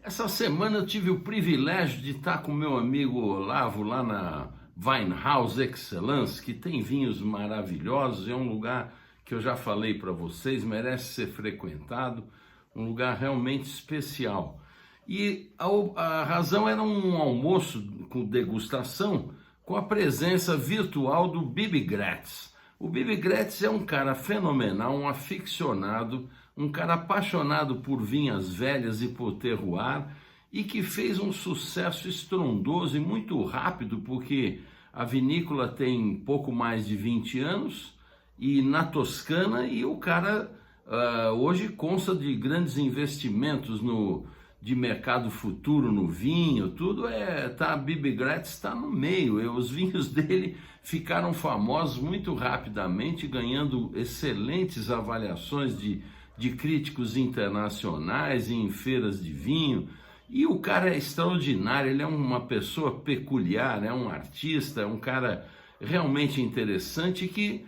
Essa semana eu tive o privilégio de estar com meu amigo Olavo lá na Weinhaus Exzellanz, que tem vinhos maravilhosos, é um lugar que eu já falei para vocês, merece ser frequentado, um lugar realmente especial. E a razão era um almoço com degustação com a presença virtual do Bibi Graetz. O Bibi Graetz é um cara fenomenal, um aficionado, um cara apaixonado por vinhas velhas e por terroir, e que fez um sucesso estrondoso e muito rápido, porque a vinícola tem pouco mais de 20 anos, e na Toscana, e o cara hoje consta de grandes investimentos de mercado futuro no vinho, tudo a Bibi Graetz está no meio, os vinhos dele ficaram famosos muito rapidamente, ganhando excelentes avaliações de críticos internacionais e em feiras de vinho, e o cara é extraordinário, ele é uma pessoa peculiar, é um artista, é um cara realmente interessante que,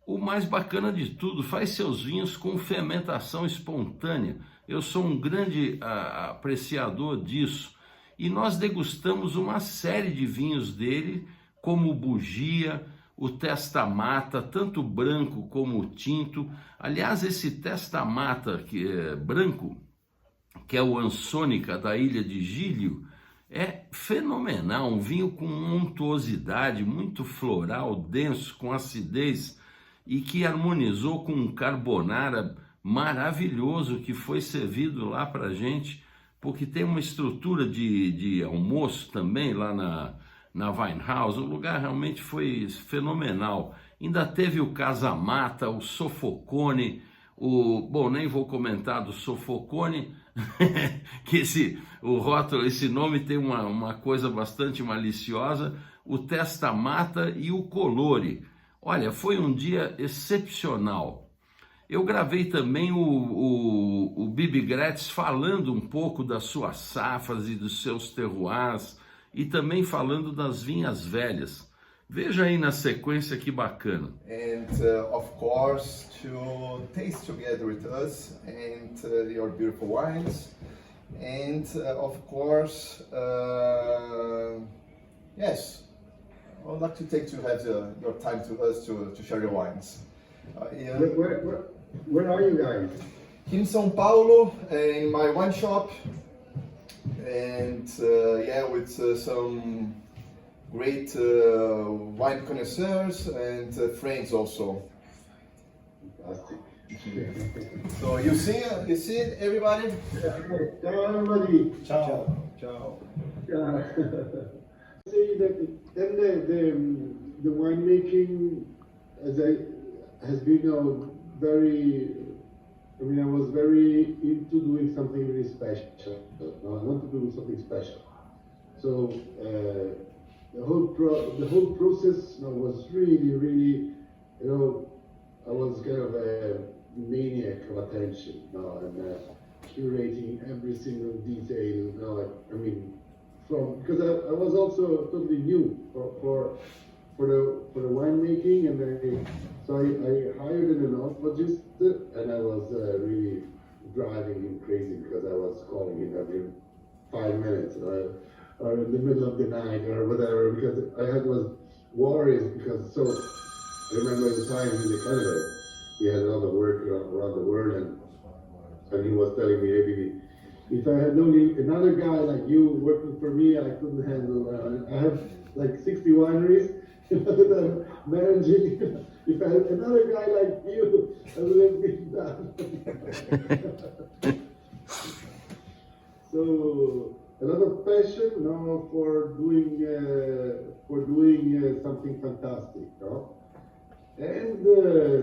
o mais bacana de tudo, faz seus vinhos com fermentação espontânea. Eu sou um grande apreciador disso. E nós degustamos uma série de vinhos dele, como o Bugia, o Testa Mata, tanto o branco como o tinto. Aliás, esse Testa Mata, que é branco, que é o Ansônica da ilha de Gílio, é fenomenal. Um vinho com untuosidade, muito floral, denso, com acidez, e que harmonizou com um carbonara maravilhoso que foi servido lá para gente, porque tem uma estrutura de almoço também lá na Weinhaus. O lugar realmente foi fenomenal. Ainda teve o Casamata, o Sofocone, bom, nem vou comentar do Sofocone, que o rótulo, esse nome tem uma coisa bastante maliciosa, o Testa Mata e o Colore. Olha, foi um dia excepcional. Eu gravei também o Bibi Graetz falando um pouco das suas safras e dos seus terroirs, e também falando das vinhas velhas. Veja aí na sequência que bacana. And of course to taste together with us and your beautiful wines. And of course, yes, I would like to have your time to us to share your wines. Where are you guys? In São Paulo, in my wine shop, and with some great wine connoisseurs and friends also. Fantastic. So you see everybody? Ciao everybody. Ciao. Ciao. Say that then the winemaking has been very. I mean, I was very into doing something really special. I want to do something special. So the whole process was really, I was kind of a maniac of attention, and curating every single detail. I mean, because I was also totally new for the winemaking, and so I hired an enologist, and I was really driving him crazy because I was calling him every 5 minutes or in the middle of the night or whatever, because I was worries because I remember at the time in Canada he had a lot of work around the world, and he was telling me, hey, Bibi, if I had known another guy like you working for me, I couldn't handle. I have like 60 wineries that I'm managing. If I had another guy like you, I would have been done. So a lot of passion for doing something fantastic, and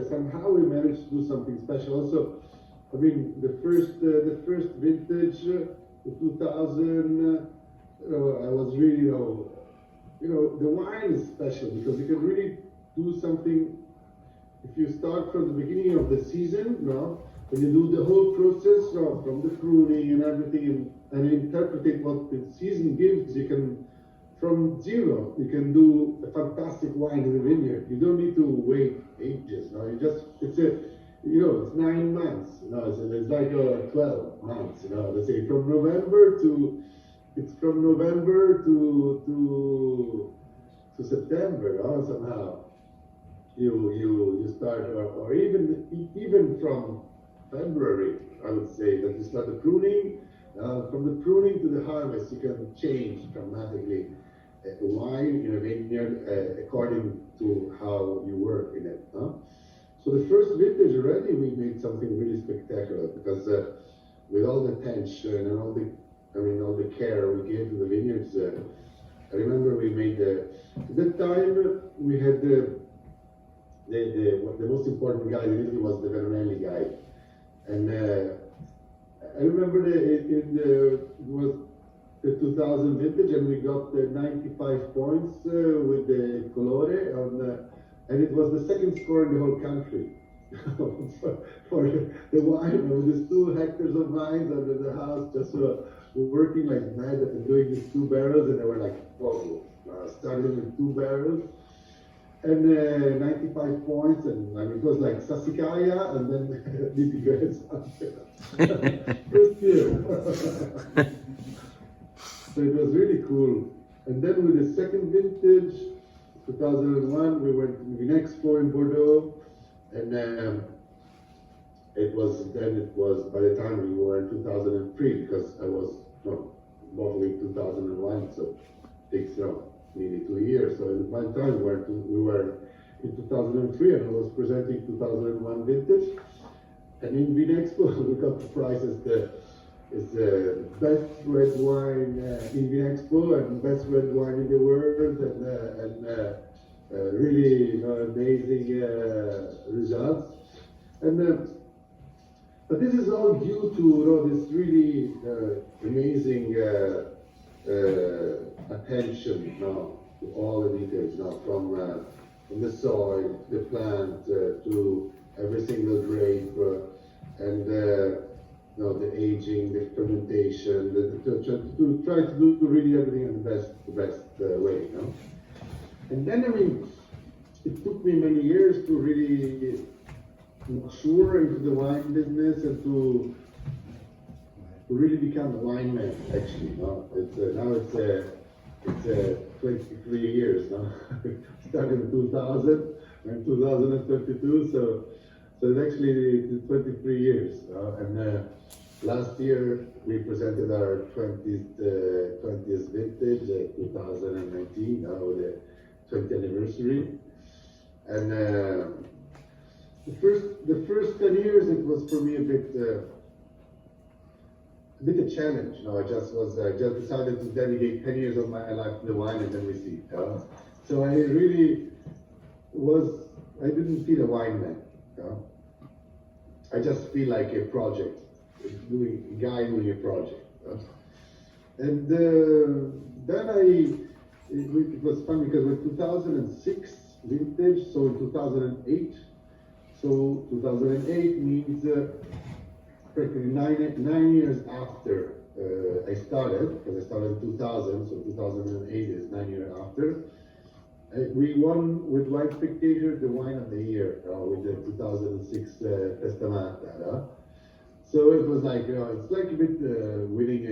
somehow we managed to do something special. Also, I mean, the first vintage, the 2000, I was really, the wine is special because you can really do something. If you start from the beginning of the season, and you do the whole process from the pruning and everything, and interpret what the season gives, you can from zero, you can do a fantastic wine in the vineyard. You don't need to wait ages. No, you just it's 9 months. It's like 12 months. Let's say from November to September. Somehow you start, or even from February, I would say that you start the pruning. From the pruning to the harvest, you can change dramatically wine in a vineyard according to how you work in it. So the first vintage already, we made something really spectacular because with all the attention and all the care we gave to the vineyards. I remember we made at that time we had the most important guy in Italy was the Veronelli guy, and I remember it was the 2000 vintage, and we got the 95 points with the Colore, and it was the second score in the whole country for the wine. With these 2 hectares of vines under the house, just working like mad and doing these 2 barrels, and they were like, whoa, starting with 2 barrels. And 95 points, and it was like Sassicaia and then Bibi Graetz. First year. So it was really cool. And then with the second vintage, 2001, we went to Vinexpo in Bordeaux, and it was by the time we were in 2003, because I was bottling 2001, so it takes nearly 2 years. So by the time we were in 2003, and I was presenting 2001 vintage, and in Vinexpo we got the prize as the best red wine in Vinexpo and best red wine in the world, and really amazing results. And but this is all due to this really amazing attention to all the details from the soil, the plant, to every single grape, and the aging, the fermentation, to try to do really everything in the best way. And then it took me many years to really mature into the wine business and to really become a wine man. Actually, it's 23 years now. Started in 2000, and 2022, so it's actually 23 years. And last year we presented our 20th vintage, 2019, with the 20th anniversary. And the first 10 years, it was for me a bit a challenge. I just decided to dedicate 10 years of my life to the wine, and then we see. So I really I didn't feel a wine man. I just feel like a project, a guy doing a project. And then it was fun because with 2006 vintage, so in 2008, so 2008 means practically nine years after I started, because I started in 2000, so 2008 is 9 years after. We won with Wine Spectator the Wine of the Year with the 2006 Testamata. So it was like, it's like a bit winning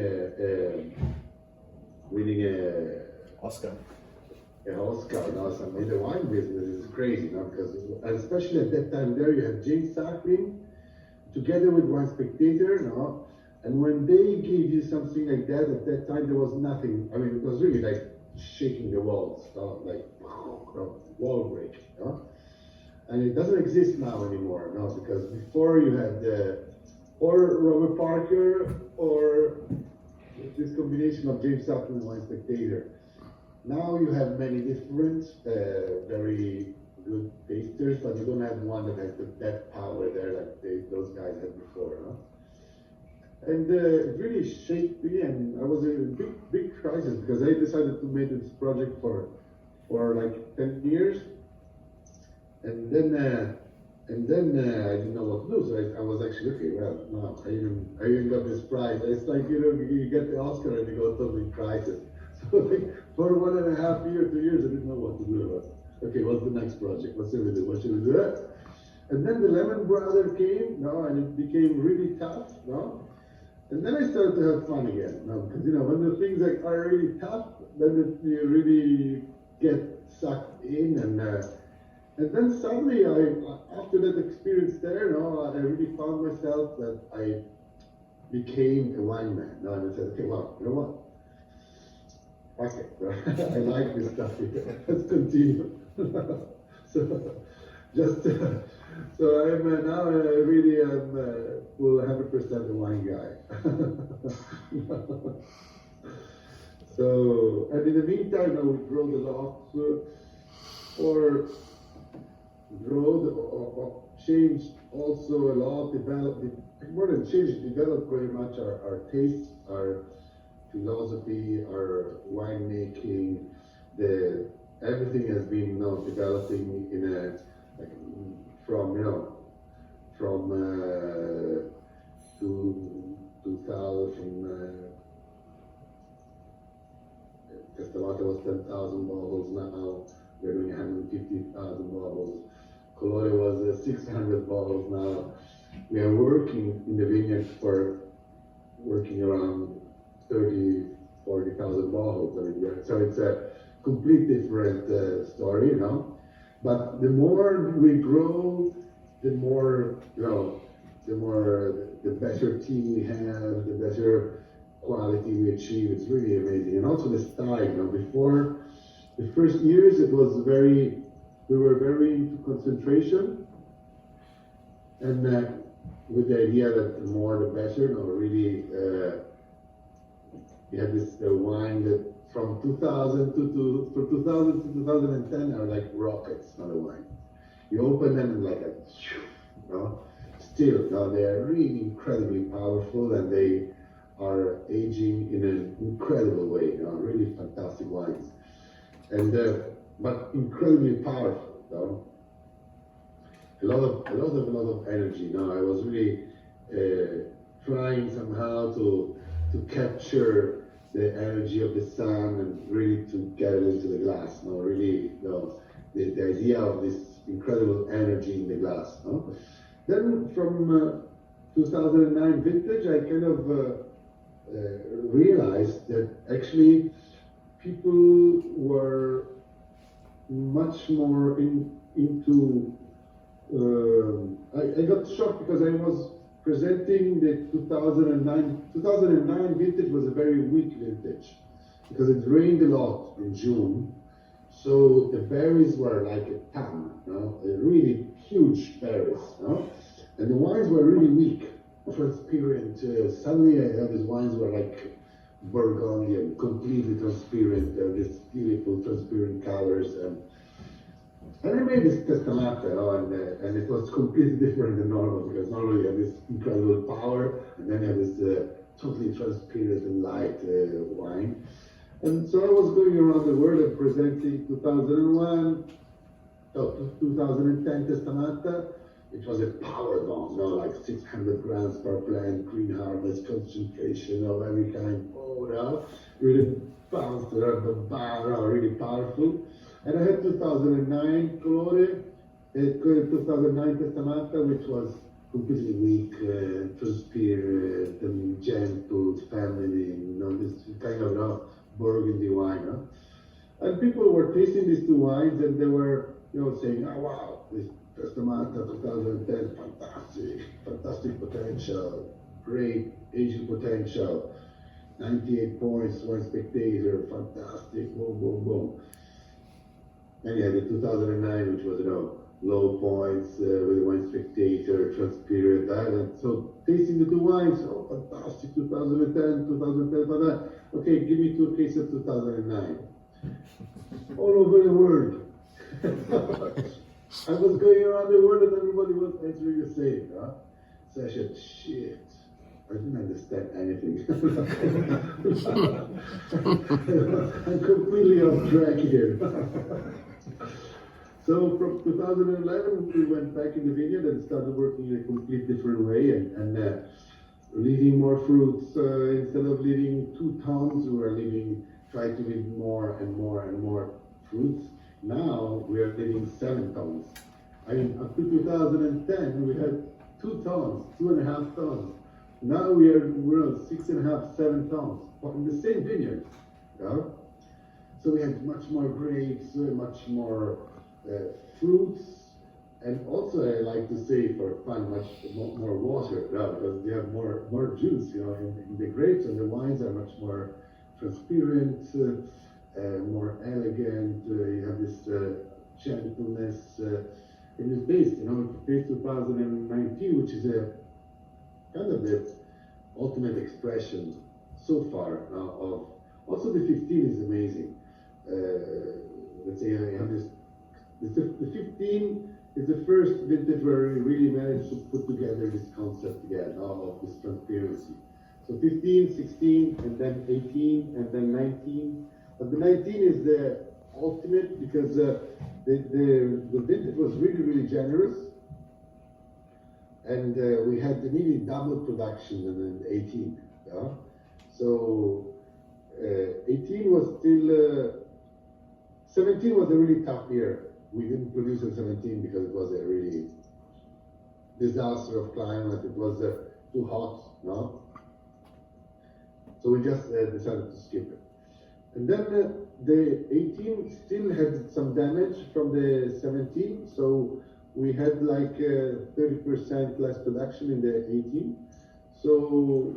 a Oscar. An Oscar. In the wine business is crazy, because especially at that time there you had James Sackling together with Wine Spectator, and when they gave you something like that, at that time there was nothing. I mean, it was really like shaking the walls, like wall break, and it doesn't exist now anymore, because before you had or Robert Parker or this combination of James Sutton and Wine Spectator. Now you have many different, very good tasters, but you don't have one that has that power there like those guys had before. And it really shaped me, and I was in a big crisis because I decided to make this project for like 10 years, and then I didn't know what to do. So I was actually I even got this prize. It's like you get the Oscar and you go totally in crisis. So like for 1.5 years, 2 years, I didn't know what to do. Okay, what's the next project? What should we do? What should we do? And then the Lemon Brother came, no, and it became really tough, no? And then I started to have fun again, no? Because when the things are really tough, then you really get sucked in, and then suddenly, after that experience there, no, I really found myself that I became a wine man. No, and I said, okay, well, you know what? Okay, I like this stuff. Let's continue. So I'm now really am full 100% a wine guy. So, and in the meantime, we growed a lot, or changed also a lot, developed, more than changed, developed very much our tastes, our philosophy, our winemaking. Everything has been developing in a from 2000. Castellata was 10,000 bottles. Now we're doing 150,000 bottles. Colore was 600 bottles. Now we are working in the vineyard for working around 40,000 bottles. So it's a complete different story, But the more we grow, the more the better team we have, the better quality we achieve. It's really amazing. And also the style. Before the first years, we were very into concentration, and with the idea that the more the better. Really, we had this wine that from 2000 to 2010 are like rockets on the wine. You open them and like still, they are really incredibly powerful, and they are aging in an incredible way. Really fantastic wines, and but incredibly powerful. A lot of energy. I was really trying somehow to capture the energy of the sun and really to get it into the glass. Really, the idea of this incredible energy in the glass. Then from 2009 vintage, I kind of realized that actually people were much more into. I got shocked because I was presenting the 2009. 2009 vintage was a very weak vintage because it rained a lot in June, so the berries were like a ton, really huge berries, and the wines were really weak, transparent. Suddenly I had these wines were like Burgundian, completely transparent, these beautiful transparent colors, and I made this Castellata, and it was completely different than normal, because normally you have this incredible power, and then you have this totally transparent and light wine. And so I was going around the world and presenting 2010 Castellata. It was a power bomb, like 600 grams per plant, green harvest, concentration of every kind. Really bounced around the bar, really powerful. And I had 2009 Colore, 2009 Castellata, which was completely weak, transparent, and gentle, feminine, this kind of Burgundy wine. And people were tasting these two wines, and they were, saying, "Oh wow, this Castellata 2010, fantastic potential, great Asian potential, 98 points, one spectator, fantastic, boom, boom, boom." And you had the 2009, which was, low points, with one spectator, transparent, and so tasting the two wines, fantastic, 2010, okay, give me 2 cases of 2009. All over the world. I was going around the world and everybody was answering the same, So I said, shit, I didn't understand anything. I'm completely off track here. So from 2011, we went back in the vineyard and started working in a complete different way, and leaving more fruits. Instead of leaving 2 tons, we were leaving try to give more and more and more fruits. Now we are getting 7 tons. I mean, up to 2010 we had 2 tons, 2.5 tons. Now we're on 6.5, 7 tons in the same vineyard. Yeah? So we had much more grapes, much more fruits, and also I like to say for fun, much more water, yeah, because you have more juice. You know, in the grapes and the wines are much more transparent, more elegant. You have this gentleness in this taste. You know, taste 2019, which is a kind of the ultimate expression so far of. Also, the 15 is amazing. Let's say I have this. The 15 is the first vintage where we really managed to put together this concept again of this transparency. So 15, 16, and then 18, and then 19. But the 19 is the ultimate because the vintage was really generous, and we had nearly double production than 18. Yeah? So 18 was still. 17 was a really tough year. We didn't produce in 17 because it was a really disaster of climate. It was too hot, no? So we just decided to skip it. And then the 18 still had some damage from the 17, so we had like 30% less production in the 18. So,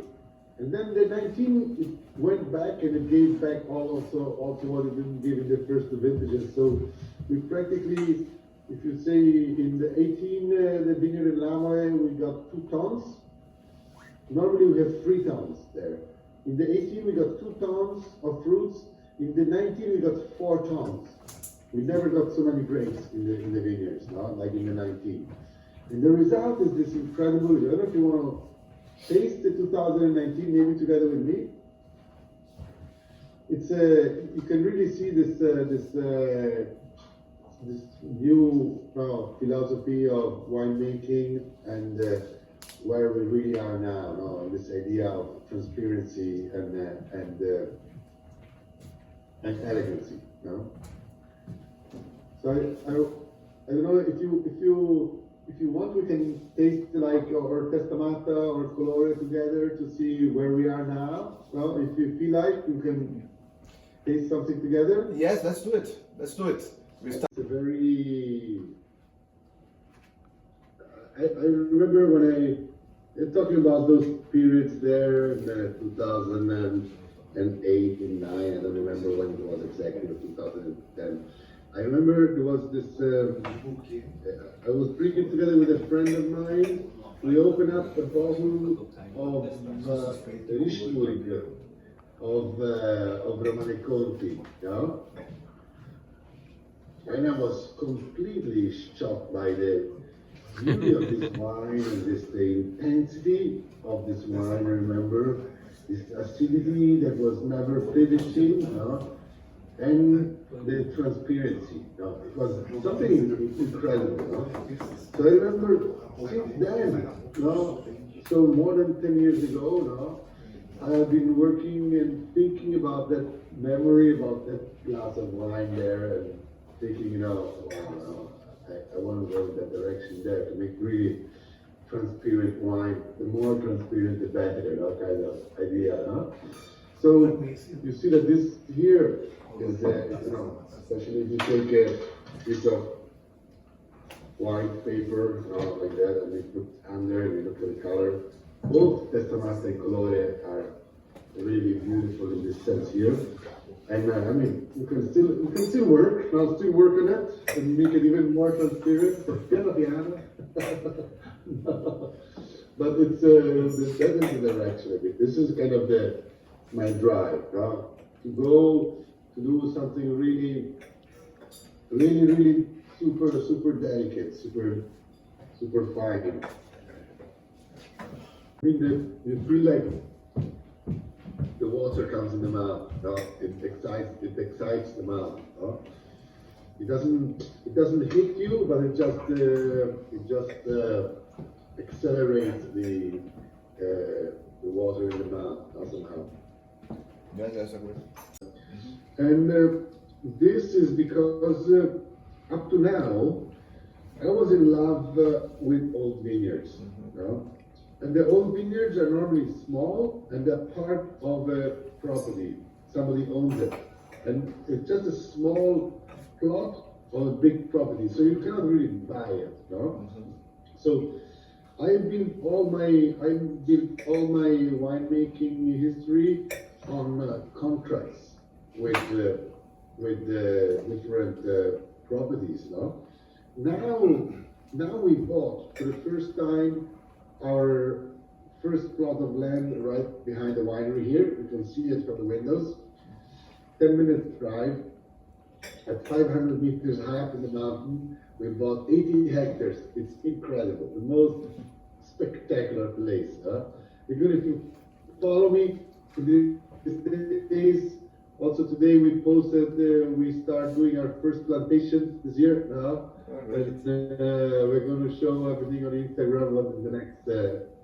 and then the 19, it went back and it gave back also what it didn't give in the first vintages. So we practically, if you say in the 18, the vineyard in Lamoe, we got 2 tons. Normally we have 3 tons there. In the 18, we got 2 tons of fruits. In the 19, we got 4 tons. We never got so many grapes in the vineyards, no? Like in the 19. And the result is this incredible, I don't know if you want to taste the 2019 maybe together with me. It's you can really see this new philosophy of winemaking and where we really are now, this idea of transparency and elegancy. No? So I don't know if you want, we can taste like or Testamata or Colore together to see where we are now. Well, if you feel like, you can taste something together. Yes, let's do it. Let's do it. It's a very. I remember when I'm talking about those periods there in 2008 and 9. I don't remember when it was exactly, 2010. I remember there was this, I was drinking together with a friend of mine. We opened up a bottle of Riesling of Romane Conti, yeah? And I was completely shocked by the beauty of this wine and the intensity of this wine. I remember this acidity that was never finishing, and the transparency. It was something incredible. So I remember since then, so more than 10 years ago, I have been working and thinking about that memory, about that glass of wine there, and thinking, I want to go in that direction there to make really transparent wine. The more transparent, the better, kind of idea. So you see that this here is, especially if you take a piece of white paper like that, and you put under and you look at the color. Both Testamata and Colore are really beautiful in this sense here. And I mean, you can still work. I'll still work on it and make it even more transparent. Piano, piano. But it's that is the direction. This is kind of my drive to go to do something really super delicate, super fine. I mean, you feel like the water comes in the mouth. It excites the mouth. It doesn't hit you, but it just accelerates the water in the mouth somehow. Yes, that's a good. And this is because up to now, I was in love with old vineyards. You know? And the old vineyards are normally small and they're part of a property. Somebody owns it. And it's just a small plot on a big property. So you cannot really buy it. No? So I built all my winemaking history on contracts with different properties. No? Now we bought for the first time our first plot of land right behind the winery here. You can see it from the windows. 10-minute drive at 500 meters high up in the mountain. We bought 80 hectares. It's incredible. The most spectacular place. Because if you follow me for these days, also today we posted, we start doing our first plantation this year. We're going to show everything on Instagram what in the next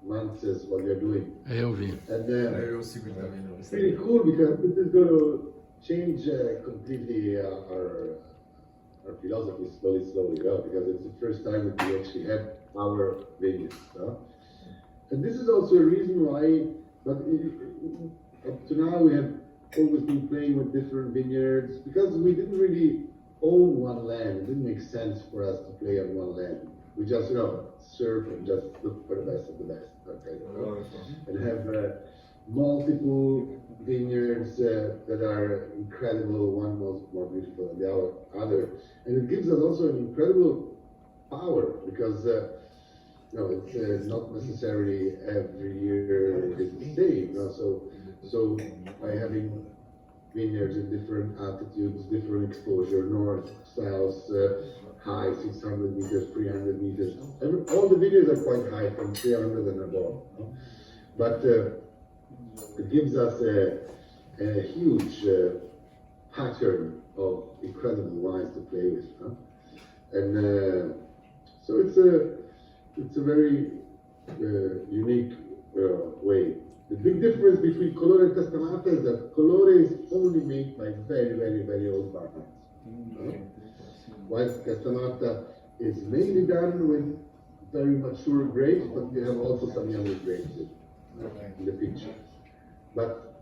months is what we are doing. Eu vi. And it's pretty cool because this is going to change completely our philosophy slowly, because it's the first time that we actually have our vineyards. And this is also a reason why, but up to now we have always been playing with different vineyards, because we didn't really own one land. It didn't make sense for us to play on one land. We just, surf and just look for the best of the best. Okay, and have multiple vineyards that are incredible, one more beautiful than the other. And it gives us also an incredible power, because it's not necessarily every year is the same. So by having vineyards in different altitudes, different exposure, north, south, high, 600 meters, 300 meters. All the vineyards are quite high, from 300 and above. But it gives us a huge pattern of incredible wines to play with. And so it's a very unique way. The big difference between Colore and Castamata is that Colore is only made by very, very, very old barons. While Castamata is mainly done with very mature grapes, but you have also some younger grapes in the picture. But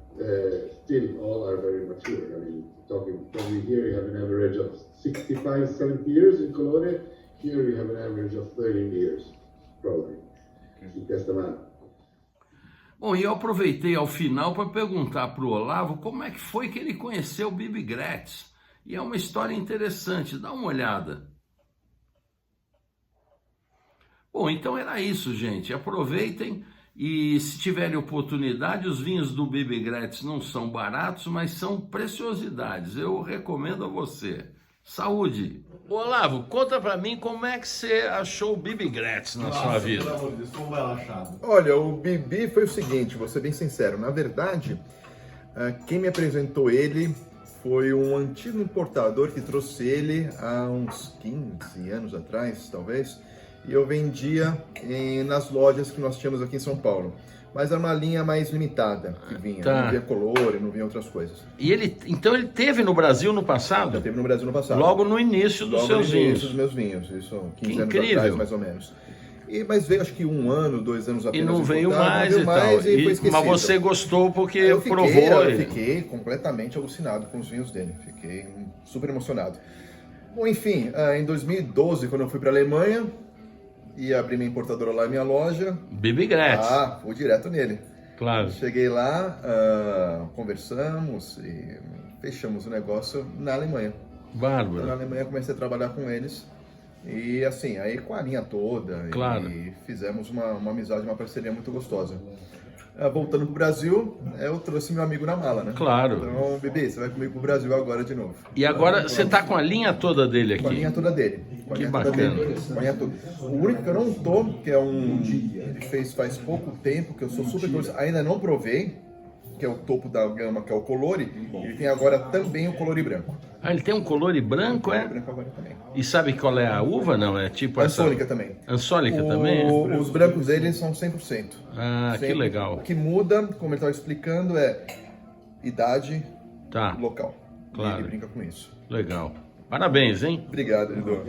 still, all are very mature. I mean, talking probably here you have an average of 65, 70 years in Colore. Here you have an average of 30 years, probably, in Castamata. Bom, e eu aproveitei ao final para perguntar para o Olavo como é que foi que ele conheceu o Bibi Graetz. E é uma história interessante, dá uma olhada. Bom, então era isso, gente. Aproveitem e, se tiverem oportunidade, os vinhos do Bibi Graetz não são baratos, mas são preciosidades. Eu recomendo a você. Saúde! Olavo, conta pra mim como é que você achou o Bibi Graetz na sua vida. Pelo amor de Deus, como vai achado? Olha, o Bibi foi o seguinte, vou ser bem sincero. Na verdade, quem me apresentou ele foi um antigo importador que trouxe ele há uns 15 anos atrás, talvez. E eu vendia nas lojas que nós tínhamos aqui em São Paulo. Mas era uma linha mais limitada que vinha. Tá. Não vinha color, não vinha outras coisas. E então ele teve no Brasil no passado? Já teve no Brasil no passado. Logo no início dos seus vinhos. Dos meus vinhos, isso 15 anos incrível. atrás, mais ou menos. Mas veio acho que 1 ano, 2 anos apenas. E não veio mais não veio e tal. mais e foi esquecido. Mas você gostou porque Eu provou. fiquei completamente alucinado com os vinhos dele. Fiquei super emocionado. Bom, enfim, em 2012, quando eu fui para a Alemanha, e abri minha importadora lá em minha loja. Bibi Graetz. Fui direto nele. Claro. Cheguei lá, conversamos e fechamos o negócio na Alemanha. Bárbaro. Então, na Alemanha comecei a trabalhar com eles. E assim, aí com a linha toda. Claro. E fizemos uma amizade, uma parceria muito gostosa. Voltando pro Brasil, eu trouxe meu amigo na mala, né? Claro. Então, Bibi, você vai comigo pro Brasil agora de novo. E agora você tá com a linha toda dele aqui? Com a linha toda dele. Que bacana. O único que eu não tô, que é ele fez faz pouco tempo, que eu sou super curioso, ainda não provei, que é o topo da gama, que é o Colore. Ele tem agora também o Colore branco. Ele tem um Colore branco, Colore branco agora também. E sabe qual é a uva? Não, é tipo Ansôlica também. Ansôlica também? Os brancos dele são 100%. Que legal. O que muda, como ele estava explicando, é idade local. Claro. E ele brinca com isso. Legal. Parabéns, hein? Obrigado, Edu.